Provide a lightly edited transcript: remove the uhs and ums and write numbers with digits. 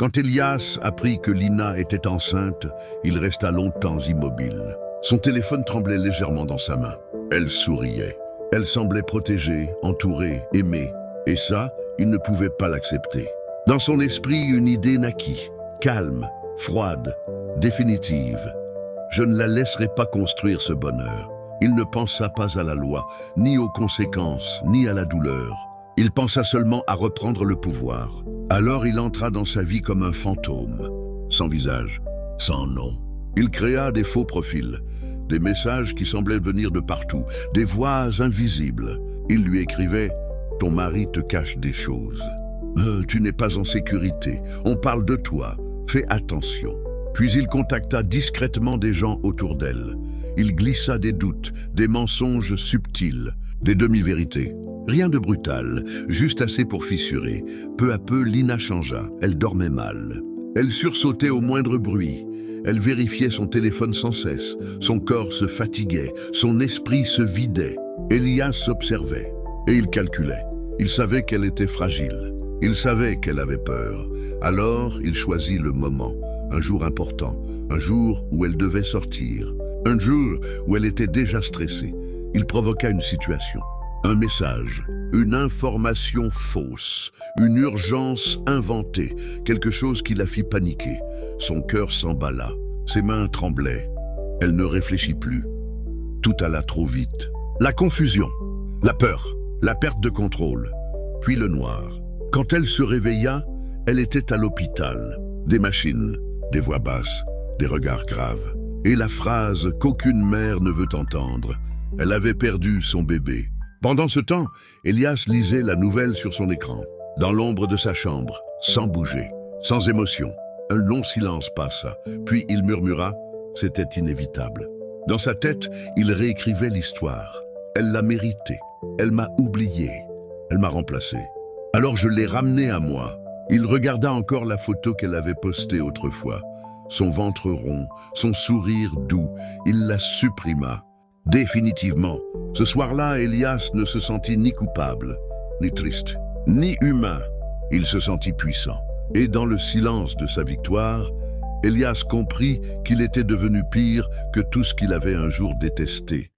Quand Elias apprit que Lina était enceinte, il resta longtemps immobile. Son téléphone tremblait légèrement dans sa main. Elle souriait. Elle semblait protégée, entourée, aimée. Et ça, il ne pouvait pas l'accepter. Dans son esprit, une idée naquit. Calme, froide, définitive. Je ne la laisserai pas construire ce bonheur. Il ne pensa pas à la loi, ni aux conséquences, ni à la douleur. Il pensa seulement à reprendre le pouvoir. Alors il entra dans sa vie comme un fantôme, sans visage, sans nom. Il créa des faux profils, des messages qui semblaient venir de partout, des voix invisibles. Il lui écrivait « Ton mari te cache des choses. Tu n'es pas en sécurité, on parle de toi, fais attention. » Puis il contacta discrètement des gens autour d'elle. Il glissa des doutes, des mensonges subtils, des demi-vérités. Rien de brutal, juste assez pour fissurer. Peu à peu, Lina changea. Elle dormait mal. Elle sursautait au moindre bruit. Elle vérifiait son téléphone sans cesse. Son corps se fatiguait, son esprit se vidait. Elias observait et il calculait. Il savait qu'elle était fragile. Il savait qu'elle avait peur. Alors, il choisit le moment. Un jour important, un jour où elle devait sortir. Un jour où elle était déjà stressée. Il provoqua une situation. Un message, une information fausse, une urgence inventée, quelque chose qui la fit paniquer. Son cœur s'emballa, ses mains tremblaient. Elle ne réfléchit plus. Tout alla trop vite. La confusion, la peur, la perte de contrôle, puis le noir. Quand elle se réveilla, elle était à l'hôpital. Des machines, des voix basses, des regards graves. Et la phrase qu'aucune mère ne veut entendre. Elle avait perdu son bébé. Pendant ce temps, Elias lisait la nouvelle sur son écran. Dans l'ombre de sa chambre, sans bouger, sans émotion, un long silence passa. Puis il murmura « C'était inévitable ». Dans sa tête, il réécrivait l'histoire. Elle l'a mérité. Elle m'a oublié. Elle m'a remplacé. Alors je l'ai ramenée à moi. Il regarda encore la photo qu'elle avait postée autrefois. Son ventre rond, son sourire doux, il la supprima. Définitivement, ce soir-là, Elias ne se sentit ni coupable, ni triste, ni humain. Il se sentit puissant. Et dans le silence de sa victoire, Elias comprit qu'il était devenu pire que tout ce qu'il avait un jour détesté.